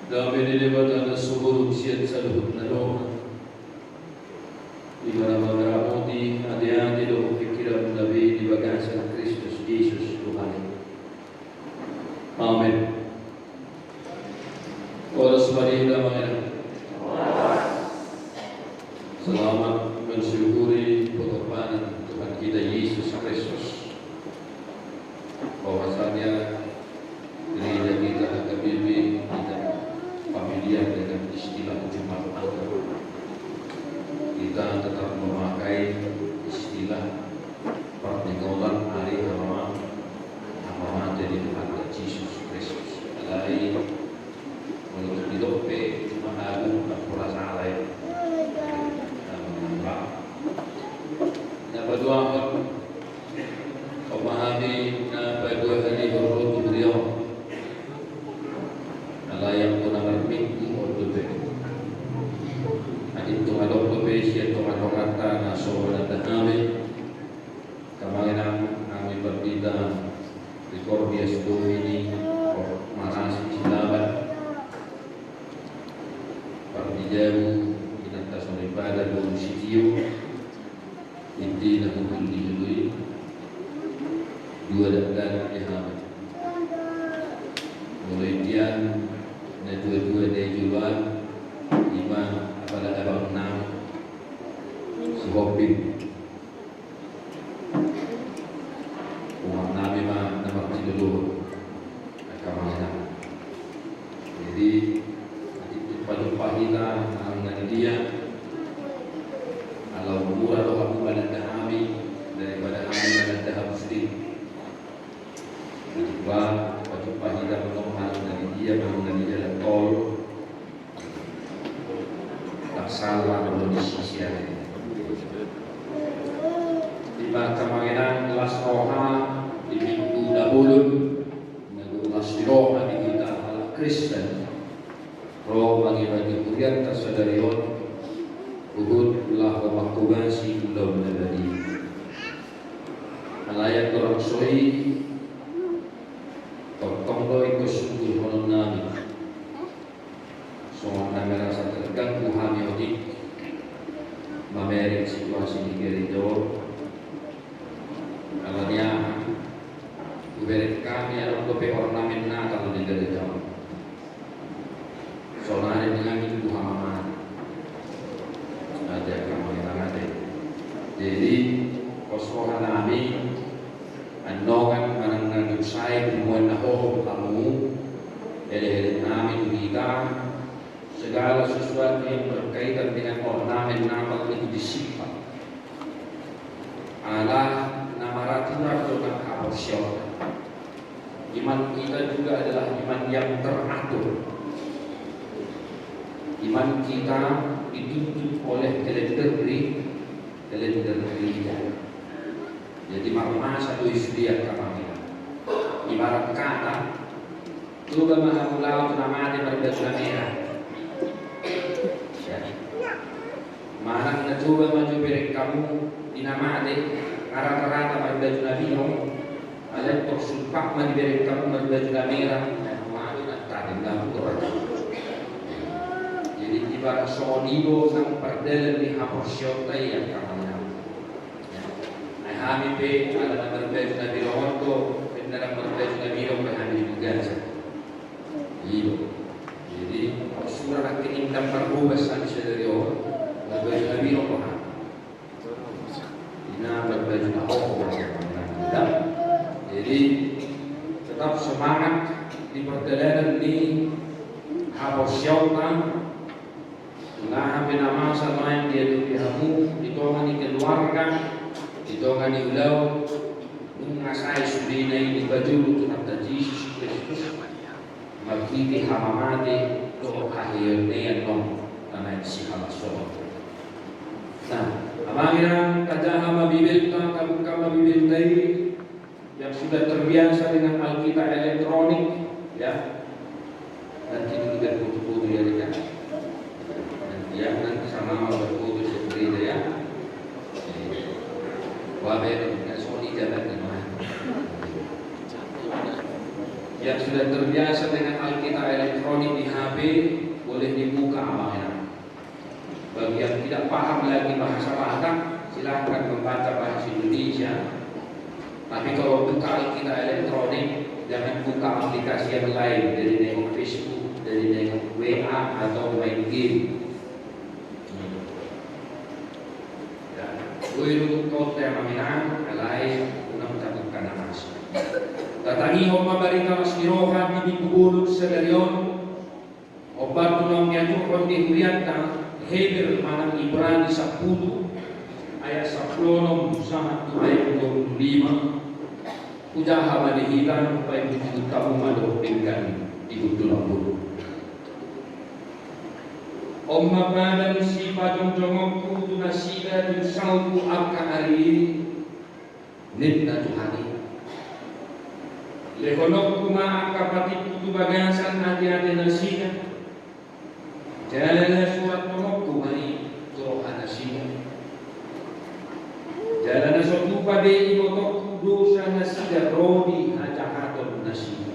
Dami nilipat na suhulog siya sa loob na Roma. Di ba na magramoti, adi-adi do, ikiram labi, di bagasa ng Kristus Jesus Tuhan. Amen. Oras Maria, mga ina. Salamat mensyukuri pengorbanan Tuhan kita Yesus Kristus. Bahwasanya gereja kita HKBP tidak familiar dengan istilah Jumat Agung. Kita tetap memakai istilah pernigolan hari Rama dari Tuhan Yesus Kristus. Alai menurut hidupe Agung tak pula salah. Yang kedua, memahami berdua hari berroh beliau. Yang pun akan minggu untuk adik tu ada profesi atau kata nasional dan kami kami berbeda di Korbias Domini Maras Silaban Perdijamu kita sampai pada Gunung Sitiu inti nak dihului dua dan dihamil mulai dia na dua-dua dari jual lima pada abang enam si Hobbit uang nabi mah nomor 3 dulu kamera jadi pada pahita dengan dia kalau murah atau aku pada kami daripada kami pada tahap sedih kedua pada pahita mengemar dari dia mengenai jalan tol tak salah belum disisian di kemarin kelas roha di minggu dahulu kelas roha di kita ala Kristen roh bagi-bagi kurian tersadarion Uhud lah waktubasi belum menjadi alayak orang soi Tonggo ikut sungguh mengenami soal merasa terganggu hamiotik memerik situasi di gereja awalnya beri kami ada kopi ornamen Natal di gereja soalnya dengan minggu hamaman ada kami ada jadi koskohan kami andongan manang saya kumuan naho kamu ele namin kita segala sesuatu yang berkaitan dengan ornamen Natal itu disifat ala nama raturan dengan apostel. Iman kita juga adalah iman yang teratur. Iman kita dituntut oleh kalender gereja. Jadi makna satu istilah kami. Ibarat kata, coba mengulang nama daripada merah. Mana nak coba maju beri kamu di nama rata-rata pada baju biru, ada tersumpah maju beri kamu pada baju merah. Malu nak tarik dalam Quran. Jadi ibarat sonibo sang perdalam di apostel yang kamu. Kami pe ada berbeza Nabi Rohanto, benar berbeza Nabi Rohanto kami juga. Jadi surah ini dan berubah sahaja dari orang berbeza Nabi Rohanto. Ina berbeza Nabi. Jadi tetap semangat di perjalanan ini aposyautan. Nah, nama sama yang dia dihamu ditolong dikeluarkan. Ditongan di ulau mengasai subina ini baju Tuhan Yesus Kristus magkiti hamamati to ahiyon niyan nong tanay si Hamasol. Nah, amangin kadang mabibil ka mabibil tayo yang sudah terbiasa dengan Alkitab elektronik ya nanti juga foto-foto ya kan nanti sama berfoto seperti ya waber Sony jalan yang sudah terbiasa dengan Alkitab elektronik di HP, boleh dibuka amanah. Bagi yang tidak paham lagi bahasa Batak, silahkan membaca bahasa Indonesia. Tapi kalau buka Alkitab elektronik, jangan buka aplikasi yang lain, dari nengok Facebook, dari nengok WA atau main game. Uiru kota yang maminang, alay, unang takutkan na mas. Tatangihon mabarita mas mirohan, hindi kubulot sa galion, o bato ng miyadukon di Huriyanta, Heber manang Ibrani sa puto, ay sa plonom sa tunay kong 5, ujaha malihitan, upay bututa umadok dengan ibutulang puto. Om mabadan si padong jongokku na sila yung sangku ang kaari nit na Tuhani. Lehonok kuma ang kapatid ko bagasan hati-hati na sila. Jalan na surat nomok kumay turohan na sila. Jalan na sa tupa de imotok dosa na sila rodi hajakaton na sila.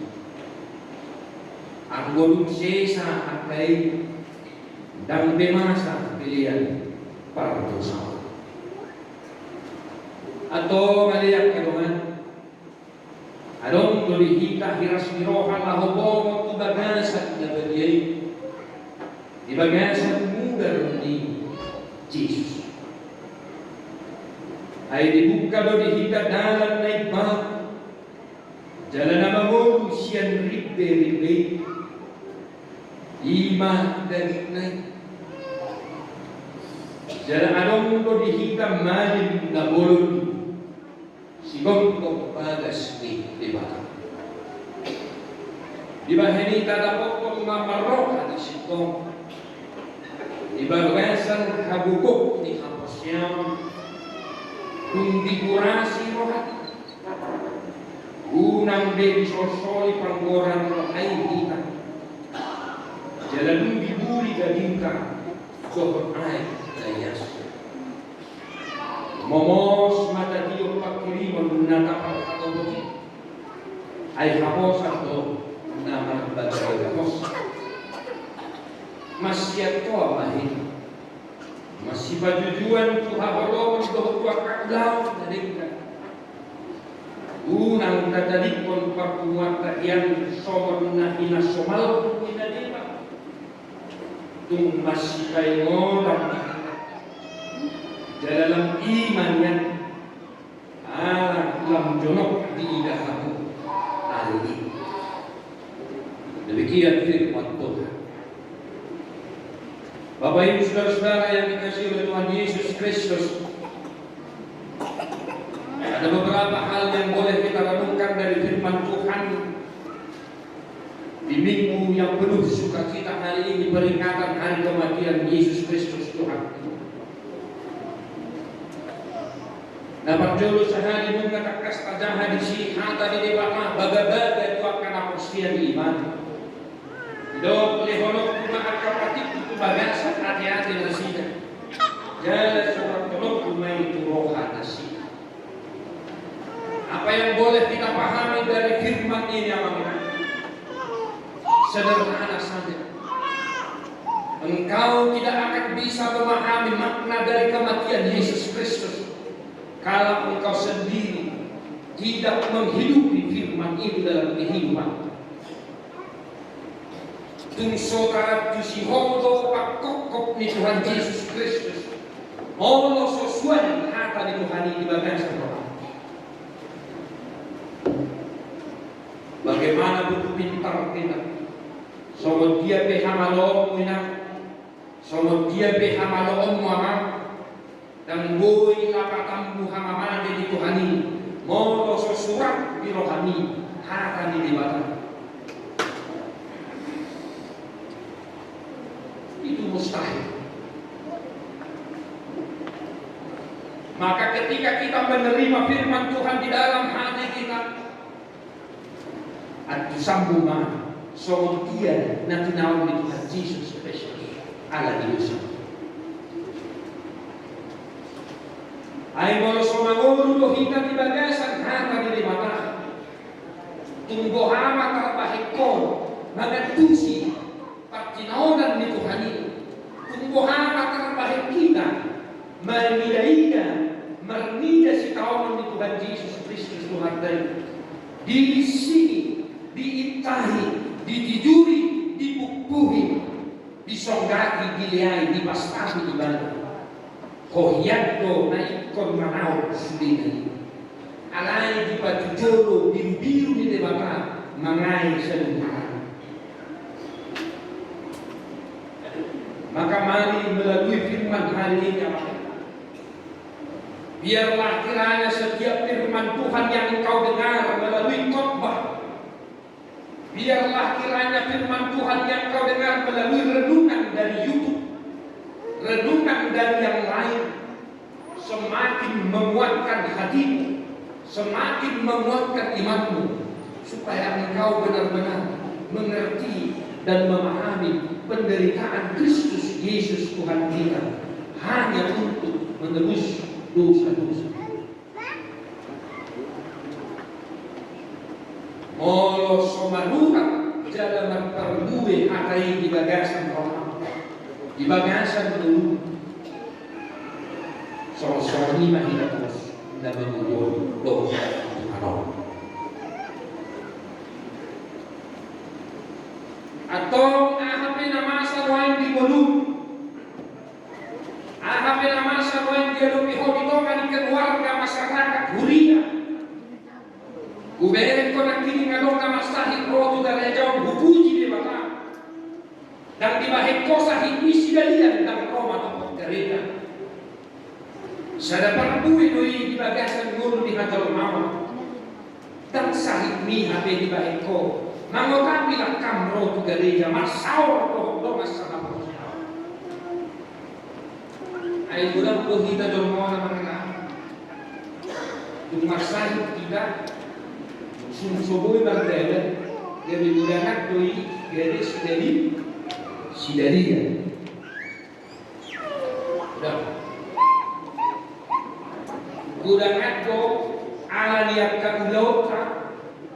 Ang gulong sesa at kay dan bemasa pilihan para dosa. Atau maliyak kadungan adong tulihita hiras mirohan lahobong tu bagasan na bagay di bagasan mugar ni Jesus ay dibuka do dihita dalan na iba jalan na mamoru siyan ribe ima dagit jalan anong ko dihita malim na bolon sigong ko bagas ni dibata. Diba hinita dapat kong mamarok at isitong diba lugasan habukok ni Haposyam kung dikurasi rohat unang baby sosoli panggoran rohay hita jalan bibuli gading ka sohot ay Yes. Momos mata dio pakiriman natapat atau bukit ay hapos atau nama bagay hapos masih to amahin masih bajujuan tu habalon doh tu akadlaw nadingka unang tadalipon pakuat yang somon na inasomal inadima tung masih kay ngolang dalam iman yang lam jonok di idahamu hari ini. Demikian firman Tuhan. Bapak Ibu saudara-saudara yang dikasihi oleh Tuhan Yesus Kristus, ada beberapa hal yang boleh kita renungkan dari firman Tuhan di minggu yang penuh sukacita hari ini, peringatan hari kematian Yesus Kristus Tuhan. Na pagjulo sa hari nung natakas tajahan di si hata di debata baga-baga itu akan apostia di iman. Dok lehonok kumaat kapatid itu bagasan hati-hati na siya. Jala surat tulog kumay turohan na siya. Apa yang boleh kita pahami dari firman ini amang sederhana saja. Engkau tidak akan bisa memahami makna dari kematian Yesus Kristus kalau engkau sendiri tidak menghidupi firman itu dalam kehidupan. Tung saudara si hondo pakokok ni Tuhan Yesus Kristus. Holo sesuai hata ni Tuhan ini bagasan roh. Bagaimana butuh pintar kita. Somo dia behamalo ina. Somo dia behamalo muamang. Dan boy lapatambu hamamana di Tuhani mau sesurat di rohani hata di debata itu mustahil. Maka ketika kita menerima firman Tuhan di dalam hati kita at sambungan so dia na tinawag ni Tuhan Jesus Kristus ala Diyos ay molo sumangolo hingga di bagasan hata di mata tunggu hama terbahiko magatusi patinodan ni Tuhan ini. Tunggu hama terbahik kita mermidaida mermida si kawan ni Tuhan Yesus Kristus Tuhan dari di sini diitahi ditiduri dibukuhi disonggaki diliai dipastami di balik kohyado na ikon manau sudina alai di patujolo biru-biru di debata mangai seluruh. Maka mari melalui firman hari ini biarlah kiranya setiap firman Tuhan yang engkau dengar melalui khotbah, biarlah kiranya firman Tuhan yang engkau dengar melalui renungan dari YouTube, renungan dari yang lain, semakin menguatkan hatimu, semakin menguatkan imanmu, supaya engkau benar-benar mengerti dan memahami penderitaan Kristus Yesus Tuhan kita hanya untuk menebus dosa-dosa. Molo somanurat jalan perluwe akai di bagasan Roma, di bagasan dulu. Soal-soal ini mahina terus dan mengukur dosa haram. Atau ahap nama sarwain di bolu, ahap nama sarwain di lebih hobi tokan keluarga masyarakat Huria. Gubernur kona kini ngadong nama sahih rotu dari jauh bubuji di bawah, dan di bawah kosa isi dalian dan Roma tempat gereja. Sada perbuih doi di bagasan guru di hajar mawar, dan sahih mi habe di bawah ko. Nangotan bilang kamro tu gereja masawar doh masalah masalah. Ay bulan ko kita dormo na mga masalah kita sumsuboy berdaya dari bulan doi dari sidari dah bulan do ala lihat kagulau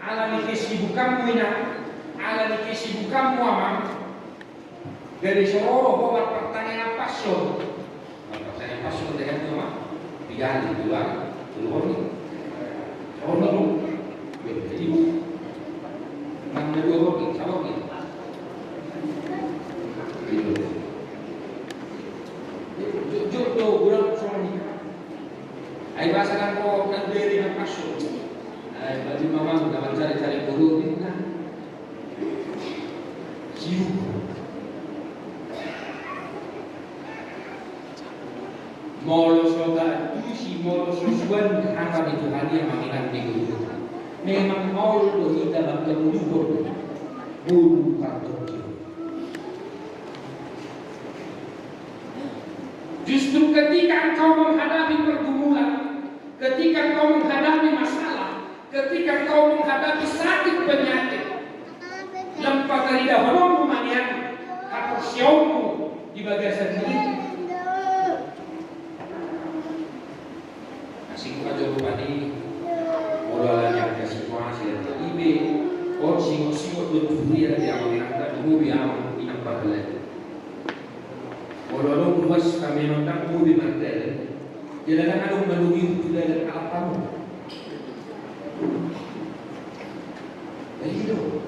ala ni kesibukanmu ina, ala ni kesibukanmu amam. Dari seluruh bawa pertanyaan passion dengan cuma tiga di luar ni. Oh no, jadi mana dua orang sama ni. Jodoh bulan sama ni. Ay bahasakan ko nak beri dengan passion. Bagi mama dalam cari-cari guru ini kan sibuk. Molo soda itu si molo susuan akan itu hadiah mengingat di guru. Memang molo itu dalam kemuduhan bulu kartu. Justru ketika engkau menghadapi pergumulan, ketika engkau menghadapi masalah, ketika kau menghadapi sakit penyakit, lempak dari dahulu manian atau siaumu di bagasan ini. Asing kajo pani, mula yang ke situasi yang ibe, or singo berdunia di awal yang dulu yang inang pahala. Mula luas kami nonton movie martel, jadi ada menunggu itu dari apa? Hidup.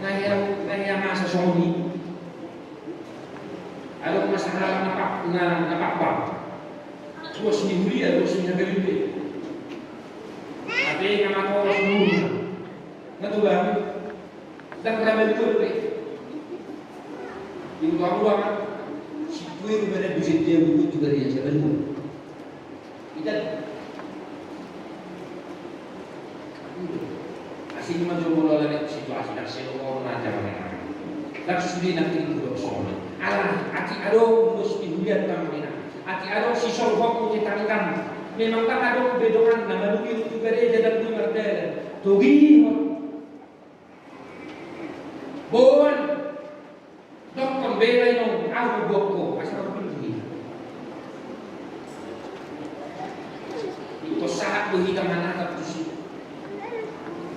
Ngaya masa Sony. Ada masalah napak. Terus ni Huria, terus ni Nagalibe. Ada yang nama kau semua. Ngatuan. Dan kerana itu lebih. Ibu kamu si tuir pada bujuk dia bujuk juga dia sebelum. Kita asing maju mulai situasi dan seluruh orang macam dan sudah nanti duduk semua. Allah, hati ado terus dilihat kami nak. Hati ado si sorok kita tangkap. Memang tak ada bedokan nama luki itu gereja dan tu merdeka. Togi, bon, dok pembela yang aku boko asal pergi. Itu saat kita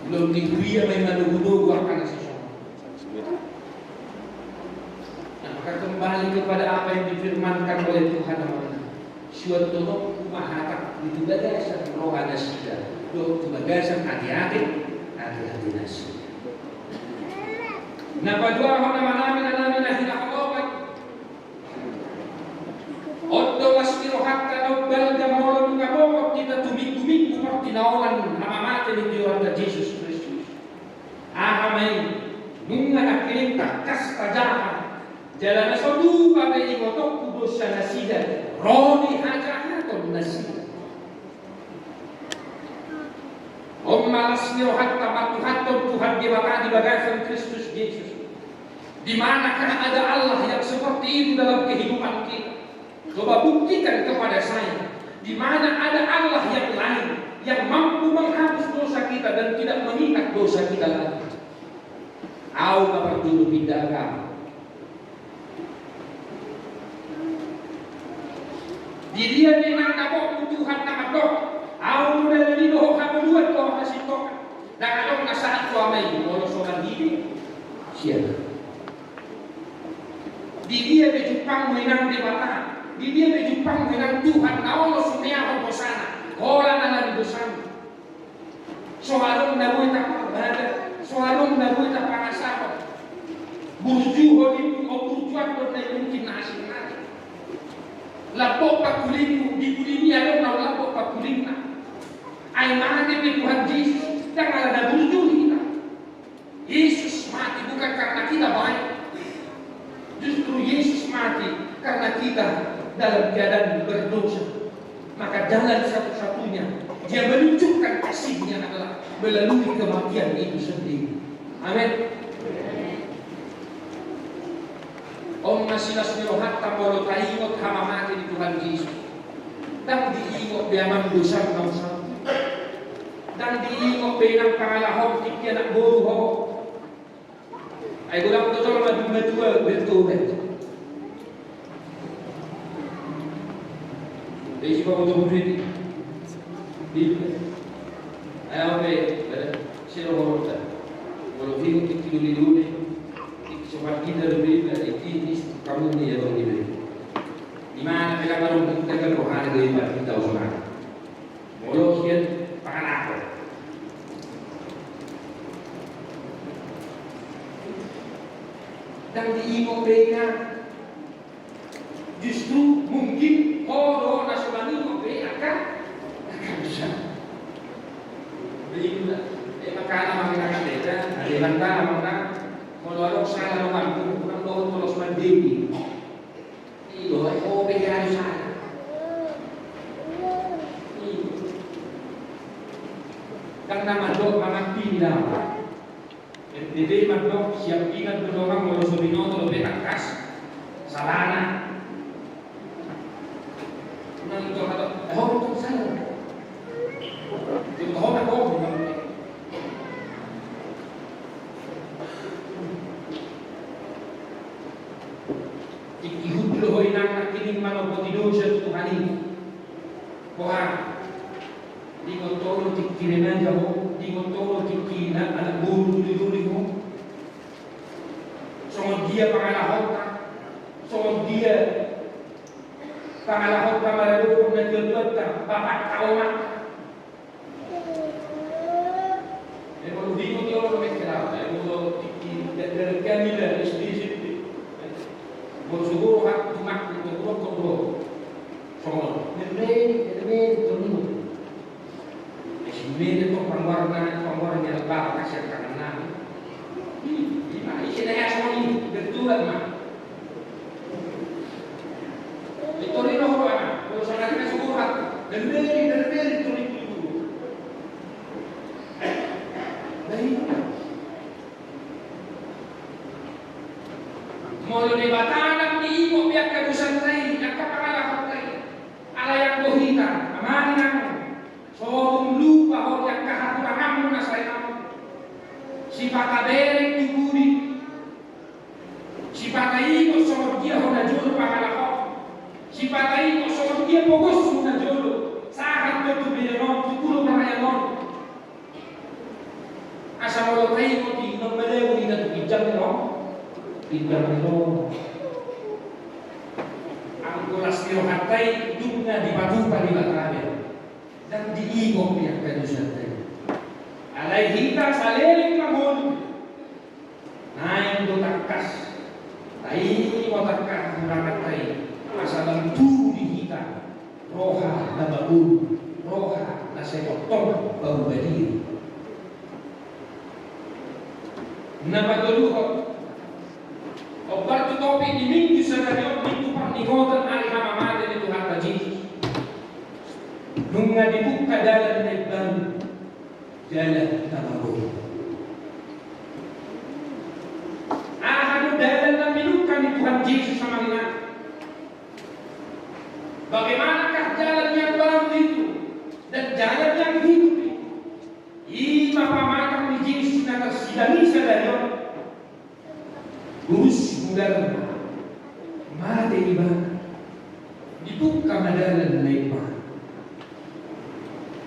Belum dia may madugo-dugo akan sesuatu. Nah, maka kembali kepada apa yang difirmankan oleh Tuhan Allah. Suatu mahatak itu bagasan roh ada sida. Itu bagasan hati-hati nasi. Nah, padua hona manami hilang obat. Otto wasmiro hatta nobbal gamolo ngabokot kita tuming-tuming seperti naolan hamamate ni Tuhan Yesus Kristus. Ahamay nung akiling takas tajaha jalan sodu babe ikotok kudos sa nasida roni hajahaton nasida. Om malas niro hatta matuhaton Tuhan di bagasan Kristus Yesus. Di manakah ada Allah yang seperti itu dalam kehidupan kita? Coba buktikan kepada saya, di mana ada Allah yang lain yang mampu menghapus dosa kita dan tidak mengingat dosa kita lagi. Au kapan dulu pindah agama. Di dia memang nabok Tuhan nabok. Au udah dari doh kamu dua doh kasih toh. Dan kalau nggak saat suami kalau soal ini siapa? Di dia berjumpa menang di mata. Di dia berjumpa dengan Tuhan, Allah sunia hosana, orang dalam dosa. Soalum nabuy tak ada, soalum nabuy tak pangasap. Burju hodi o burjuan bernai mungkin nasi nasi. Lapok pakuling di kulini ada nak lapok pakuling na. Ay mana dia Tuhan Yesus, jangan ada burju kita. Yesus mati bukan karena kita baik, justru Yesus mati karena kita dalam keadaan berdosa. Maka jalan satu-satunya dia menunjukkan kasihnya adalah melalui kematian itu sendiri. Amin. Om masilas mirohat tambolo taingot hamamati di Tuhan Yesus. Dan diingot biaman dosa nausa. Dan diingot benang pangalahok tikya nak boru ho. Ay gulang to madu-madua betul. Jadi kalau untuk berdiri, ayam apa? Siapa orang? Kalau film kita dulu, kita coba kita lebih dari ini kamu ni yang lebih. Di mana kita baru kita rohani dari kita orang. Kalau kian pakai apa? Dan diingat mereka justru mungkin orang nasional ini akan bisa. Begitu lah. Makanan makan beda. Ada bantah makan. Kalau ada salah makan, kurang doang terus mandiri. Itu, beda harus salah. Dan nama dok makan pindah. Jadi mandok siap ingat berdoang kalau subino lebih akas. Salana. Itu kata, itu salah. Itu apa? Ikihud lo inang nakining manopotido siya Tuhan ini. Kuha, di kontolo tikinan jauh, di kontolo tikinan anak buru dulu mo. Soal dia pangalahot ka, soal dia pangalahot ka maralupog na tuyot ka, bapak kaumak ka. Kalau di mo tiyo lo mekira, kalau dari kami lah SDC. Siguro hak tumak ng todo. So, nilay tuloy. Simile to pangwarna niya ba kasi kanan. Di ba? Isinaya sa ni bertulan ma. Ito rin ako ba? Kung sa natin siguro hak, nilay tuloy. Dahil molo ni batanak ni imo biak kadusan tay nakapangalahot tay ala yang bohita amani namo so lupa ho yang kahaturan mo na sa imo si pakabereng tiburi si pakaiko so dia ho na jolo pangalahot si pakaiko so dia pogos na jolo sahat to bilon tukulo na yanon Asa mo tayo mo di magmalaw di na tupidjang no? Pidjang no. Ang kulas niyo hatay dun na di patupa di batale. Dan diigong niya kayo siya tayo. Alay hita sa leleng kamon. Nain do takkas. Tayo mo takkas ang ramatay. Asa lang di hita. Roha na baul. Roha na sekotong pambalir. Napaduluhot o bertutopi di minggu sedayon minggu pernikotan hari hamamada ni Tuhan Yesus nunga dibuka dalam lebar jalan tabago ahadu dalam na minukan ni Tuhan Yesus sama kita. Bagaimanakah jalan yang baru itu dan jalan yang hidup itu? Ima pamatang ni Yesus na tersidani sedayon urus mudar mate iba dibuka madalan na iba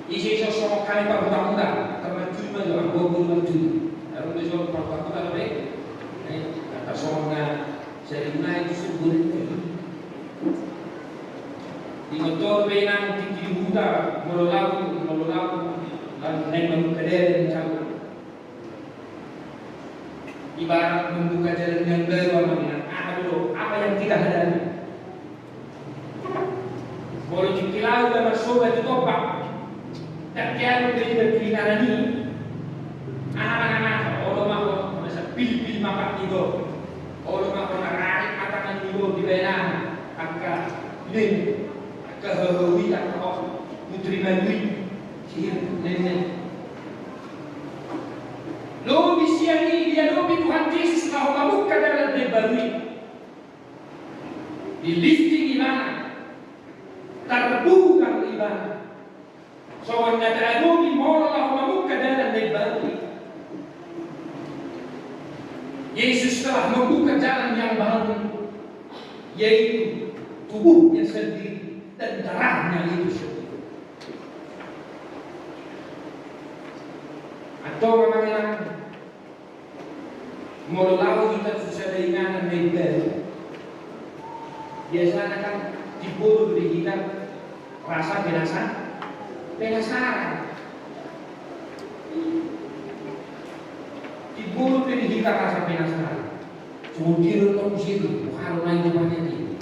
isi sosok kali pak muda karena cuma doang bobo itu harus besok pak muda lebih kata soalnya saya naik subur di motor benang tinggi muda melolaku dan naik mengkeder sama ibarat membuka jalan yang baru apa yang kita hadapi. Boleh dikilau dan sobat itu topak. Tak kira dari kirinan ini. Anak-anak orang mau masa pil-pil makan itu. Orang mau narik makanan itu di benar. Angka lin, angka hawi, angka putri madui, sihir nenek. Lobi siang ini dia lobi Tuhan Yesus mau membuka dalam baru di listing ibadah terbuka ibadah soalnya ada lobi mau membuka dalam baru Yesus telah membuka jalan yang baru yaitu tubuhnya sendiri dan darahnya itu sendiri atau memang Mulalau kita susah dengan baik-baik. Biasanya kan diburu di kita rasa penasaran. Diburu di kita rasa penasaran. Kemudian untuk situ, kalau naik banyak ini,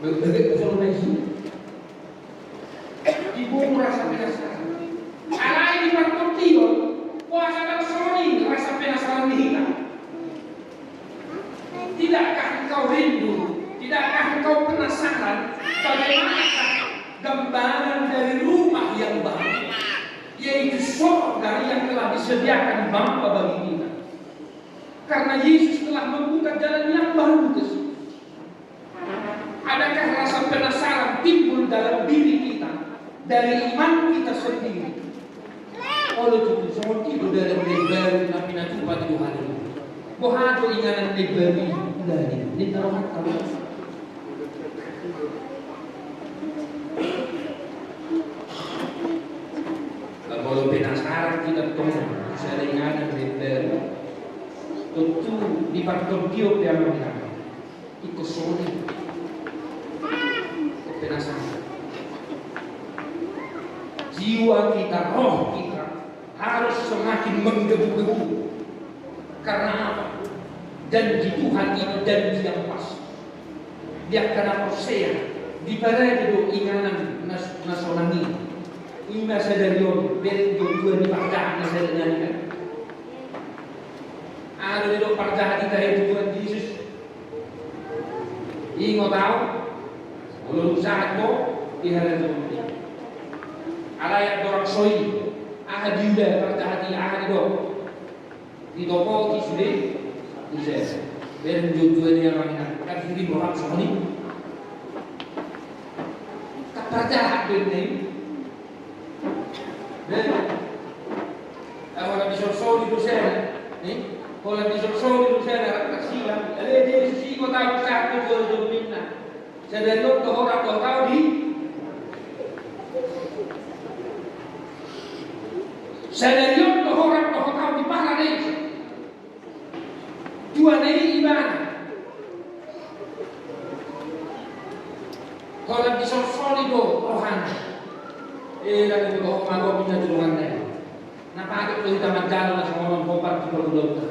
berbeda kalau naik situ. Diburu rasa penasaran. Alai di waktu tidur, puasa dan sore rasa penasaran di kita. Tidakkah engkau rindu? Tidakkah engkau penasaran bagaimanakah gambaran dari rumah yang baru, yaitu surga yang telah disediakan Bapa bagi kita? Karena Yesus telah membuka jalan yang baru ke situ. Adakah rasa penasaran timbul dalam diri kita dari iman kita sendiri? Oleh itu semua tidur dalam baru tapi nanti pada Tuhan ini. Bohado inganan baru lagi, ini taruhan kamu. Kalau penasaran kita tunggu, saya inganan baru. Tentu di faktor tiup yang mengenai, ikut soni, penasaran. Jiwa kita, roh kita harus semakin menggebu-gebu. Karena apa? Janji Tuhan itu janji yang pas. Dia karena percaya di parade inganan nasional ini. Ima sadarion berdua di parjahan sadarian. Ada di parjahan kita itu Tuhan Yesus. Ingat tahu? Ulun saat ko diharap itu. Alayat dorang soi. Ahad yuda parjahan ahad do. Di toko kisah bisa dan tujuan yang lain kan ini orang soni kepercayaan ini dan kalau bisa soni itu saya kalau bisa soni itu saya kasih ada di sisi kota satu jual minna saya lihat orang tahu di saya lihat orang tahu di na tulungan na yan. Napagod ko ita magdalo na sa mga kompart di pagulaw na.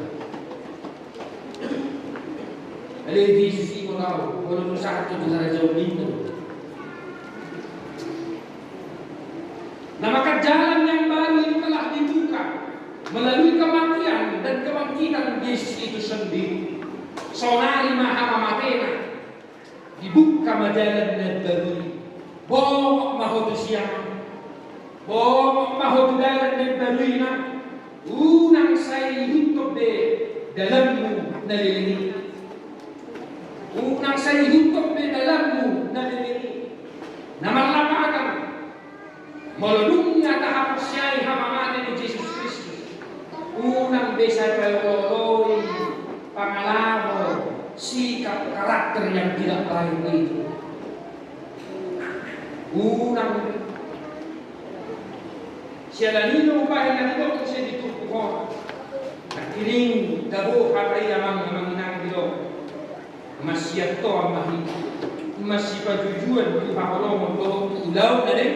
Alay, Jesus, iko tao. Wala mo sakit ko sa radyo dito. Na makadyalan niyang baru itu telah dibuka melalui kematian dan kebangkitan Yesus itu sendiri. Sonari maha mamatena dibuka majalan dan baru. Bongok maho tu siang, bongok maho tu dalan dan baru ina. Unang say hutok de dalammu nalilini. Unang say hutok de dalammu nalilini. Namalapatan melalungnya tahap syai hamamate ni Yesus Kristus. Unang besar payoloi pangalaman sikap karakter yang tidak baik itu. Unang siya nino upahin na ito kung siya dito ko. Nakiling gabo kapay amang inang bilo. Masya to ang mahita. Masya pajujuan di pakolong mo ulaw na rin.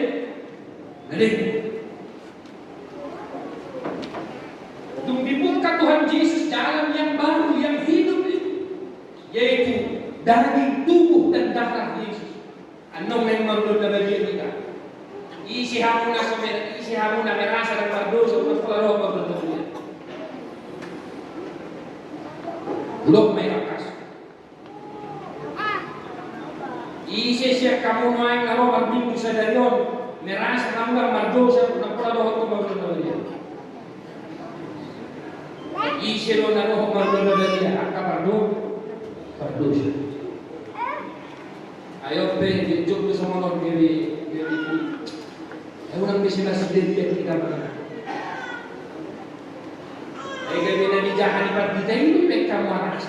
Dibuka Tuhan Yesus jalan yang baru, yang hidup itu, yaitu daging tubuh dan darah Yesus. Anong yang marunod na bagian kita? Isihan mo na merasa ng pardoso at pagpalaro pagpalaro. Bulok may lakas. Isisiyak kamu na ang laro magbibig sa dayon. Merasa kamu ang mardosa ng pagpalaro at pagpalaro. Isiro na roho pagpalaro niya ang pardosa. Ayaw pe, joke ko sa mga very good. Ayaw nang bisina sa dili at kita mga. Ay gabi na ni Jahan ipat kita yung pek kamu anak.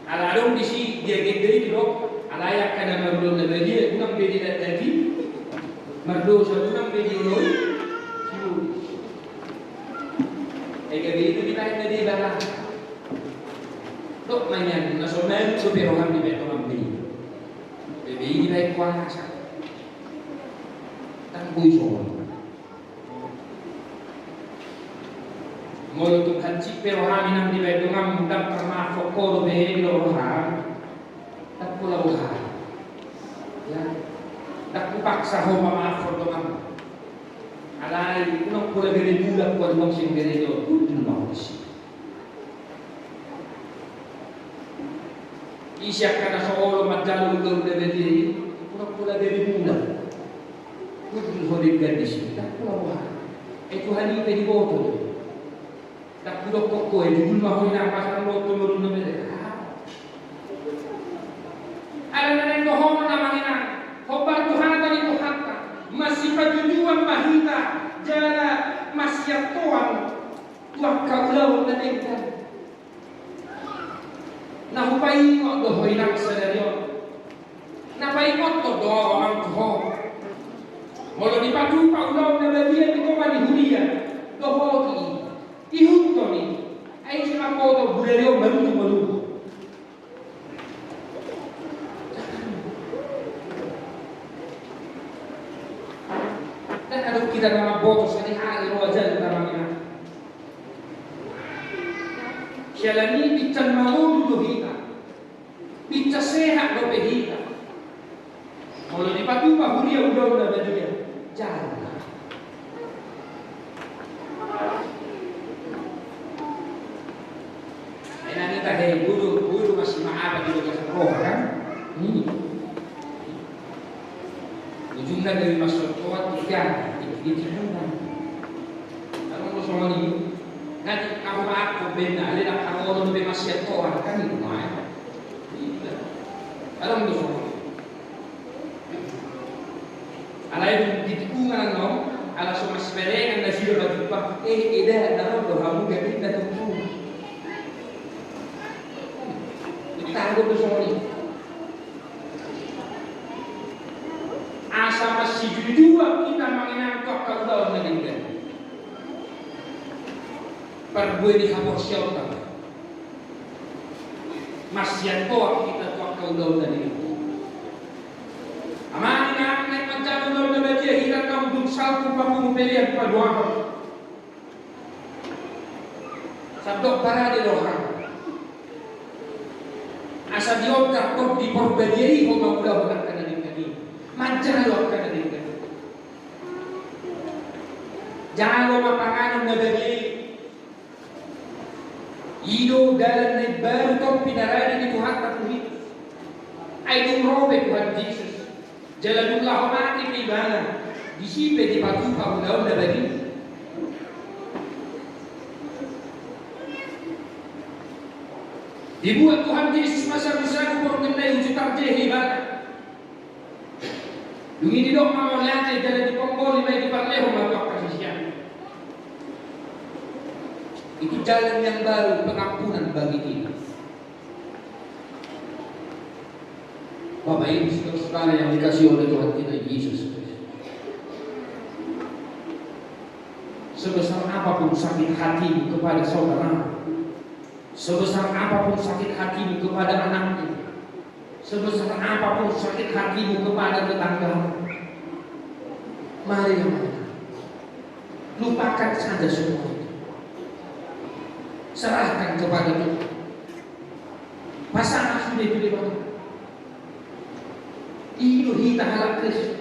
Alarong disi dia gede dito, alayak ka na marulong na bedi, unang bedi na tadi, mardosa unang bedi uloy, siguro. Ay gabi ito kita na di bala. Dok manyan, nasomen so pero kami beto ang bedi. Bedi na ikuha na siya. Tangguy soon. Molo tu kanci pero kami nang di beto nga mundang karma fokoro behe bilo roha. Tak pula roha. Ya. Tak kupaksa ho mamaafo to nga. Alay, unang pula beri bulak ko nung sing beri do. Tudun mo si. Isyak ka na sa olo magdalo ulo na beri. Unang pula beri bulak. Tudun ho rin ganda siya. Tak pula roha. Ito halipin ni Boto. Tak pula koko di rumah ho ina pasang Boto meron na beri. Alam na rin doho na mangina. Hobar Tuhan tadi Tuhan masih pajujuan mahita jala masih tuan tuan kaulau na tingkan. Nahupai mo doho ina sadaryo. Napai mo to doho ang tuho. Molo di padu paulau na bagian di koma di hudia. Doho ki ihut to ni. Ay sila mo to buleryo malu. Kalau kita nama boto sehari-hari wajah dalam ini. Shalani bican maulu dohita, bican sehat dohita. Kalau di patu bahuria udah bajunya jalan. Enak kita guru masih maaf di luar roh kan? Ujungnya dari masuk kuat tiga. Ditimbangan. Kalau mo so ni, nanti ako maako bena, alin ang ako ng masya to kan itu mah. Alam mo so. Alay ditikungan no, ala so mas perengan na sila bagpa. Ida na do hamu gabit na tutu. Itago do so ni. Asa masih dua kita mengenang kaulau na tinggal. Perbuat di hapus syaitan. Masih toa kita kaulau na tinggal. Aman na macam ulun na baca kita kang duksa salku pamu pelian paduaho. Sabdo para de loha. Asa diom takut di porbediai ho maulah nak kana dingani. Manjalo kana dingani. Jangan lo mapanganan nabediai. Ido dalam baru kau pinarani di Tuhan tertulis. Ay robe Tuhan Yesus. Jalanullah mati di mana? Di sini di batu pamudaw na bagi. Dibuat Tuhan Yesus masa bisa mengenai wujud terjadi mana? Dungi di dok mau lihat jalan di Ponggol di Parleho maka kasih. Itu jalan yang baru pengampunan bagi kita. Bapak Ibu saudara yang dikasih oleh Tuhan kita Yesus Kristus. Sebesar apapun sakit hatimu kepada saudara, sebesar apapun sakit hatimu kepada anakmu, sebesar apapun sakit hatimu kepada tetangga, mari lupakan saja semua itu. Serahkan kepada Tuhan. Pasangan sudah itu di bawah. Iyo hita halak Kristus.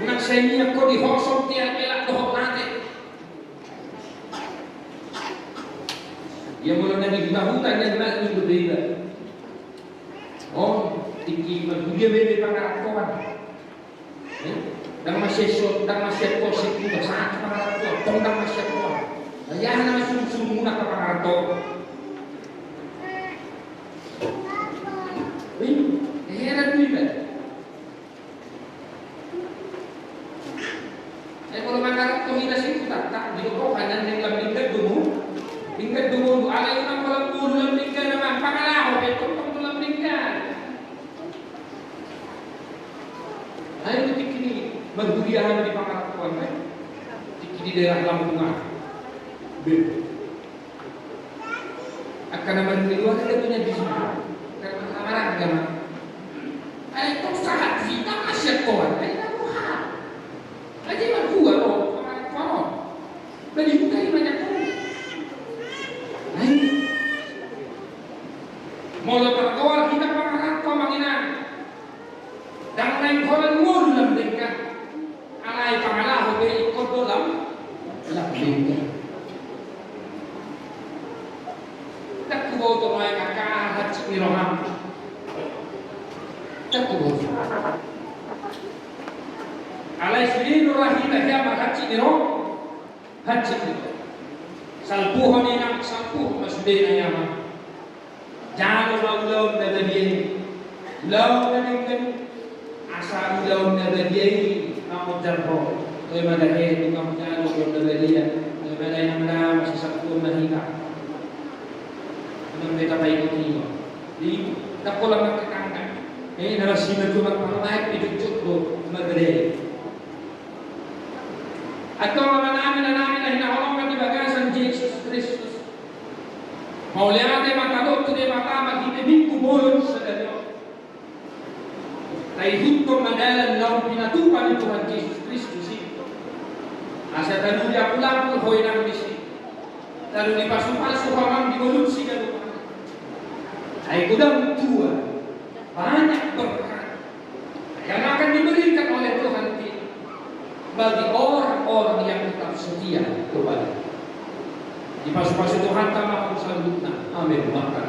Nak saya ko di hosok tiap elak dohok nanti. Dia mulai dari hutan yang nak berbeda. Oh, tinggi dia beda pangaran kawan. Dan masih kosip juga sangat pangaran kawan. Tongkang masih kawan. Ayah nama sum-sum muna pangaran kawan. Heran juga. Kalau mangarat komunitas itu tak di kanan yang lebih tingkat dulu ada yang kalau belum tingkat nama pangalah betul belum tingkat. Ayo tikini berbudiahan di pangarat kawan, tikini daerah Lampung. Akan nama di luar ada punya di sini. Karena marah agama. Ayo sangat kita masih kawan. Ayo bukan. Aja berdua loh, kawan. Bagi bukan banyak tuh. Ayo. Mau lepas kawan kita pangarat kawan dan lain kawan mulu dalam tingkat. Alai pangalah hobi ikut dalam tingkat. Tak kubo to mai kakak haji ni roham. Alai suri nurahi tahya haji ni roh haji ni. Salpuh ni nak salpuh masudin ayam. Jangan lawan nadabiyai. Lawan nadabiyai. Asal lawan nadabiyai namun jarro. Kau mana he tukang jalan lawan nadabiyai. Kau mana yang mana masih salpuh mahika. Mereka baik itu di tak pola mereka narasi mereka malah hidup cukup magre atau mana hina orang di bagasan Yesus Kristus mau lihat mata dokter mata mati minggu bolong saudara tai hukum madalan lawan pinatupan Tuhan Yesus Kristus itu asal tadi dia pulang pun hoinang di sini lalu dipasukan suhaman di mulut sih kan. Ay gudang tua banyak berkat yang akan diberikan oleh Tuhan kita bagi orang-orang yang tetap setia kepada di pasu-pasu Tuhan kami selanjutnya. Amin. Makan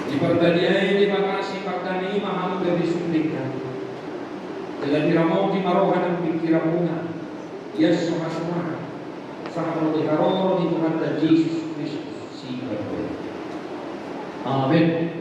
di perbedaan ini makasih kami mahal dari suntikan dengan diramau di marohan dan pikiranmu ya semua sahabat di Tuhan dan Yesus Kristus. Amen.